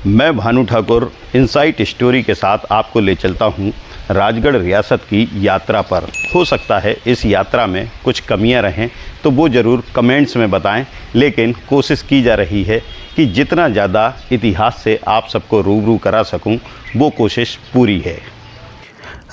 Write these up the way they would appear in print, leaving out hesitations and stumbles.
मैं Bhanu Thakur insight story के साथ आपको ले चलता हूं राजगढ़ रियासत की यात्रा पर। हो सकता है इस यात्रा में कुछ कमियां रहें तो वो ज़रूर कमेंट्स में बताएं, लेकिन कोशिश की जा रही है कि जितना ज़्यादा इतिहास से आप सबको रूबरू करा सकूं, वो कोशिश पूरी है।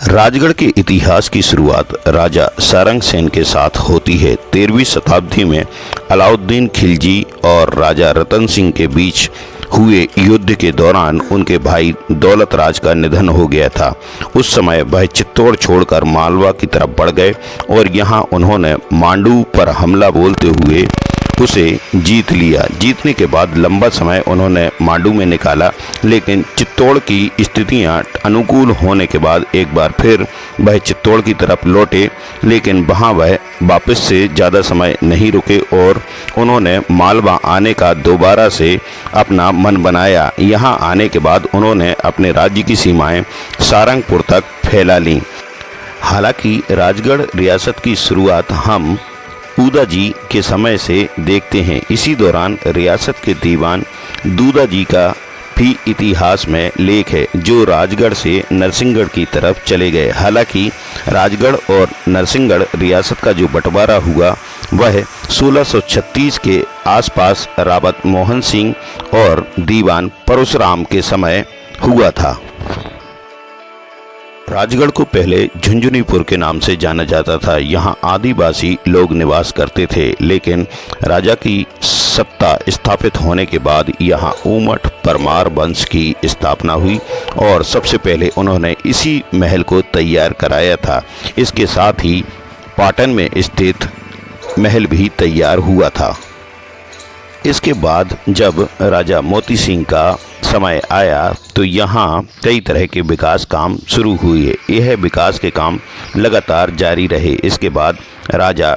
राजगढ़ के इतिहास की शुरुआत राजा सारंग सेन के साथ होती है। 13वीं शताब्दी में अलाउद्दीन खिलजी और राजा रतन सिंह के बीच हुए युद्ध के दौरान उनके भाई दौलत राज का निधन हो गया था। उस समय वह चित्तौड़ छोड़कर मालवा की तरफ बढ़ गए और यहाँ उन्होंने मांडू पर हमला बोलते हुए उसे जीत लिया। जीतने के बाद लंबा समय उन्होंने मांडू में निकाला, लेकिन चित्तौड़ की स्थितियां अनुकूल होने के बाद एक बार फिर वह चित्तौड़ की तरफ लौटे, लेकिन वहां वह वापस से ज़्यादा समय नहीं रुके और उन्होंने मालवा आने का दोबारा से अपना मन बनाया। यहां आने के बाद उन्होंने अपने राज्य की सीमाएं सारंगपुर तक फैला लीं। हालांकि राजगढ़ रियासत की शुरुआत हम दूदा जी के समय से देखते हैं। इसी दौरान रियासत के दीवान दूदा जी का भी इतिहास में लेख है, जो राजगढ़ से नरसिंहगढ़ की तरफ चले गए। हालांकि राजगढ़ और नरसिंहगढ़ रियासत का जो बंटवारा हुआ वह 1636 के आसपास रावत मोहन सिंह और दीवान परशुराम के समय हुआ था। राजगढ़ को पहले झुंझुनीपुर के नाम से जाना जाता था। यहाँ आदिवासी लोग निवास करते थे, लेकिन राजा की सत्ता स्थापित होने के बाद यहाँ ऊमठ परमार वंश की स्थापना हुई और सबसे पहले उन्होंने इसी महल को तैयार कराया था। इसके साथ ही पाटन में स्थित महल भी तैयार हुआ था। इसके बाद जब राजा मोती सिंह का समय आया तो यहाँ कई तरह के विकास काम शुरू हुए। यह विकास के काम लगातार जारी रहे। इसके बाद राजा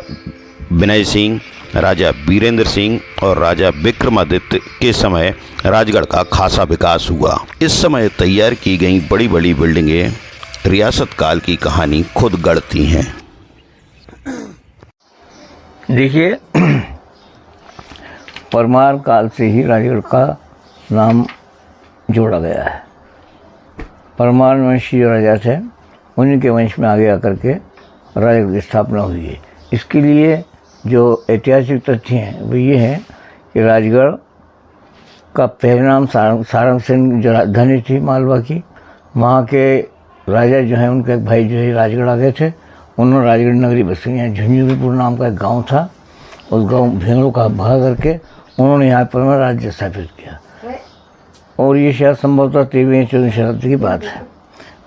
विनय सिंह, राजा वीरेंद्र सिंह और राजा विक्रमादित्य के समय राजगढ़ का खासा विकास हुआ। इस समय तैयार की गई बड़ी बड़ी बिल्डिंगें रियासत काल की कहानी खुद गढ़ती हैं। देखिए, परमार काल से ही राजगढ़ का नाम जोड़ा गया है। परमार वंशी जो राजा थे, उन्हीं के वंश में आगे आकर के राजगढ़ की स्थापना हुई है। इसके लिए जो ऐतिहासिक तथ्य हैं वो ये हैं कि राजगढ़ का पहला नाम सारंग सेन जो राजधानी थी मालवा की, वहाँ के राजा जो हैं उनके एक भाई जो है राजगढ़ आ गए थे। उन्होंने राजगढ़ नगरी बसी। यहाँ झुंझुनीपुर नाम का एक गाँव था, उस गाँव भेड़ों का भगा करके उन्होंने यहाँ पर राज्य स्थापित किया और ये शायद संभवतः 13वीं 14वीं शताब्दी की बात है।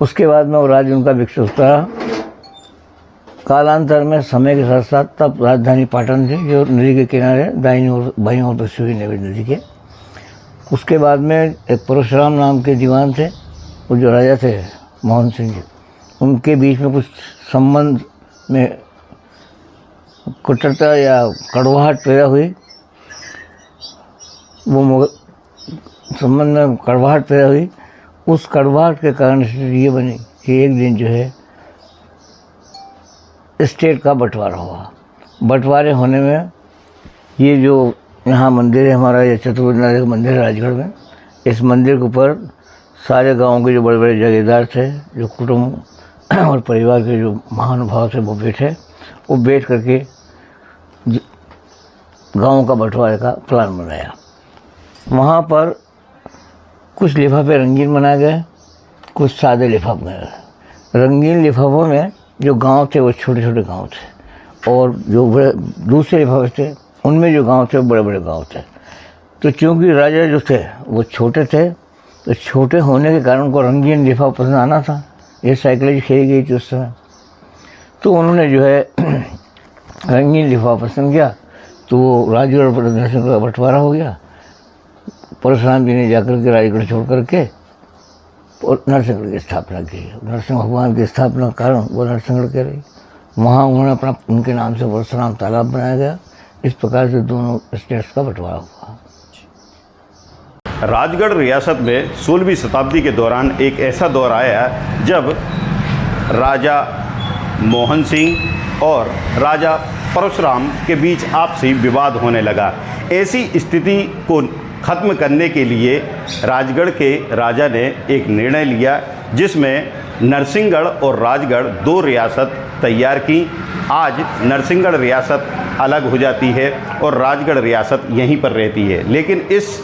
उसके बाद में वो राज्य उनका विकसित होता रहा। कालांतर में समय के साथ साथ तब राजधानी पाटन थी, जो नदी के किनारे दाईं ओर बाईं ओर बसी हुई नदी के। उसके बाद में एक परशुराम नाम के दीवान थे, वो जो राजा थे मोहन सिंह जी, उनके बीच में कुछ संबंध में कटुता या कड़वाहट पैदा हुई। वो संबंध में कड़वाहट पैदा हुई। उस कड़वाहट के कारण स्थिति ये बनी कि एक दिन जो है स्टेट का बंटवारा हुआ। बंटवारे होने में ये जो यहाँ मंदिर है हमारा, ये चतुर्वेद मंदिर है राजगढ़ में, इस मंदिर के ऊपर सारे गांव के जो बड़े बड़े जगीरदार थे, जो कुटुंब और परिवार के जो महानुभाव थे, वो बैठ करके गांव का बंटवारे का प्लान बनाया। वहाँ पर कुछ लिफाफे रंगीन बनाए गए, कुछ सादे लिफाफे बनाए गए। रंगीन लिफाफों में जो गांव थे वो छोटे छोटे गांव थे, और जो बड़े दूसरे लिफाफे थे उनमें जो गांव थे वो बड़े बड़े गांव थे। तो चूँकि राजा जो थे वो छोटे थे, तो छोटे होने के कारण उनको रंगीन लिफाफा पसंद आना था। ये साइकोलॉजी खेली गई थी उस समय। तो उन्होंने जो है रंगीन लिफाफा पसंद किया, तो राजगढ़ पर नरसिंहगढ़ का बंटवारा हो गया। परशुराम जी ने जाकर के राजगढ़ छोड़ करके और नरसिंहगढ़ की स्थापना की। नरसिंह भगवान की स्थापना के कारण वो नरसिंहगढ़ के रही। वहाँ उन्होंने अपना उनके नाम से परशुराम तालाब बनाया गया। इस प्रकार से दोनों स्टेट्स का बंटवारा हुआ। राजगढ़ रियासत में 16वीं शताब्दी के दौरान एक ऐसा दौर आया जब राजा मोहन सिंह और राजा परशुराम के बीच आपसी विवाद होने लगा। ऐसी स्थिति को ख़त्म करने के लिए राजगढ़ के राजा ने एक निर्णय लिया जिसमें नरसिंहगढ़ और राजगढ़ दो रियासत तैयार की। आज नरसिंहगढ़ रियासत अलग हो जाती है और राजगढ़ रियासत यहीं पर रहती है। लेकिन इस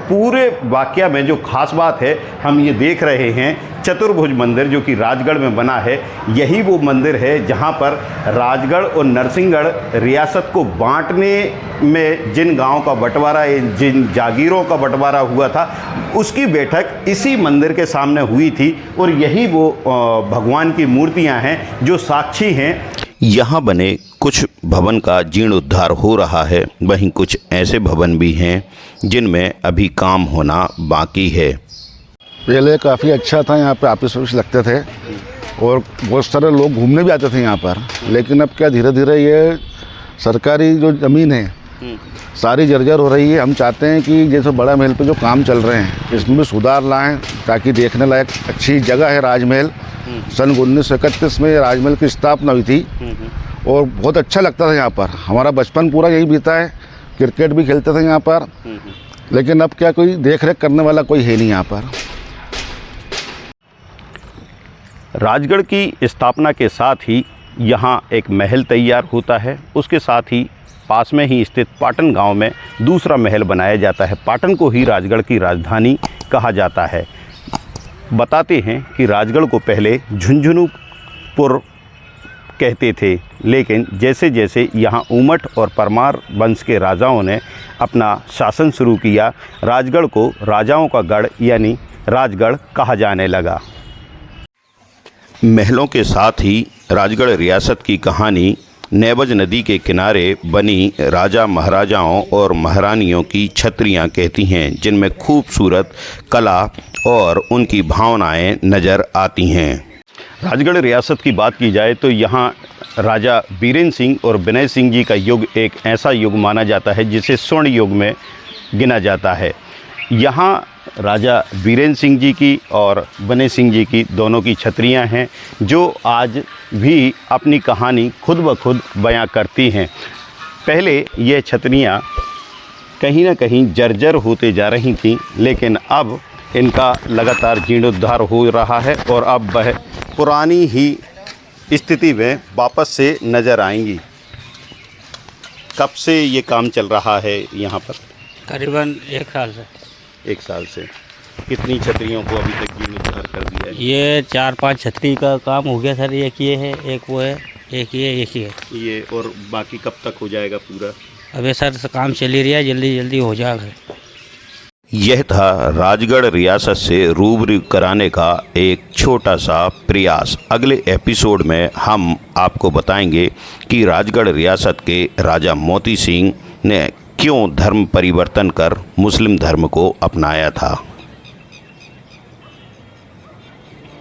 पूरे वाक़या में जो ख़ास बात है, हम ये देख रहे हैं चतुर्भुज मंदिर जो कि राजगढ़ में बना है, यही वो मंदिर है जहाँ पर राजगढ़ और नरसिंहगढ़ रियासत को बांटने में जिन गांवों का बंटवारा, जिन जागीरों का बंटवारा हुआ था, उसकी बैठक इसी मंदिर के सामने हुई थी। और यही वो भगवान की मूर्तियाँ हैं जो साक्षी हैं। यहाँ बने कुछ भवन का जीर्णोद्धार हो रहा है, वहीं कुछ ऐसे भवन भी हैं जिनमें अभी काम होना बाकी है। पहले काफ़ी अच्छा था, यहाँ पे ऑफिस ऑफिस लगते थे और बहुत सारे लोग घूमने भी आते थे यहाँ पर। लेकिन अब क्या धीरे धीरे ये सरकारी जो ज़मीन है सारी जर्जर हो रही है। हम चाहते हैं कि जैसे बड़ा महल पे जो काम चल रहे हैं इसमें भी सुधार लाएं ताकि देखने लायक अच्छी जगह है। राजमहल सन 1931 में राजमहल की स्थापना हुई थी और बहुत अच्छा लगता था यहाँ पर। हमारा बचपन पूरा यही बीता है, क्रिकेट भी खेलते थे यहाँ पर। लेकिन अब क्या कोई देख रेख करने वाला कोई है नहीं यहाँ पर। राजगढ़ की स्थापना के साथ ही यहाँ एक महल तैयार होता है। उसके साथ ही पास में ही स्थित पाटन गांव में दूसरा महल बनाया जाता है। पाटन को ही राजगढ़ की राजधानी कहा जाता है। बताते हैं कि राजगढ़ को पहले झुंझुनूपुर कहते थे, लेकिन जैसे जैसे यहाँ ऊमठ और परमार वंश के राजाओं ने अपना शासन शुरू किया, राजगढ़ को राजाओं का गढ़ यानी राजगढ़ कहा जाने लगा। महलों के साथ ही राजगढ़ रियासत की कहानी नेवज नदी के किनारे बनी राजा महाराजाओं और महारानियों की छतरियां कहती हैं, जिनमें खूबसूरत कला और उनकी भावनाएं नज़र आती हैं। राजगढ़ रियासत की बात की जाए तो यहाँ राजा बीरेंद्र सिंह और विनय सिंह जी का युग एक ऐसा युग माना जाता है जिसे स्वर्ण युग में गिना जाता है। यहाँ राजा बीरेंद्र सिंह जी की और विनय सिंह जी की दोनों की छतरियाँ हैं जो आज भी अपनी कहानी खुद ब खुद बयां करती हैं। पहले ये छतरियाँ कहीं ना कहीं जर्जर होते जा रही थीं, लेकिन अब इनका लगातार जीर्णोद्धार हो रहा है और अब वह पुरानी ही स्थिति में वापस से नज़र आएंगी। कब से ये काम चल रहा है यहाँ पर? करीबन 1 साल से। 1 साल से। कितनी छतरियों को अभी तक जीर्णोद्धार कर दिया है? ये 4-5 छतरी का काम हो गया सर। एक ये है, एक वो है, एक ये है। ये और बाकी कब तक हो जाएगा पूरा? अबे सर काम चल ही रहा है, जल्दी जल्दी हो जाएगा। यह था राजगढ़ रियासत से रूबरू कराने का एक छोटा सा प्रयास। अगले एपिसोड में हम आपको बताएंगे कि राजगढ़ रियासत के राजा मोती सिंह ने क्यों धर्म परिवर्तन कर मुस्लिम धर्म को अपनाया था।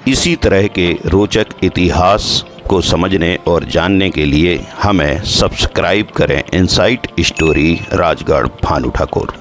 इसी तरह के रोचक इतिहास को समझने और जानने के लिए हमें सब्सक्राइब करें इनसाइट स्टोरी राजगढ़ भानु ठाकुर।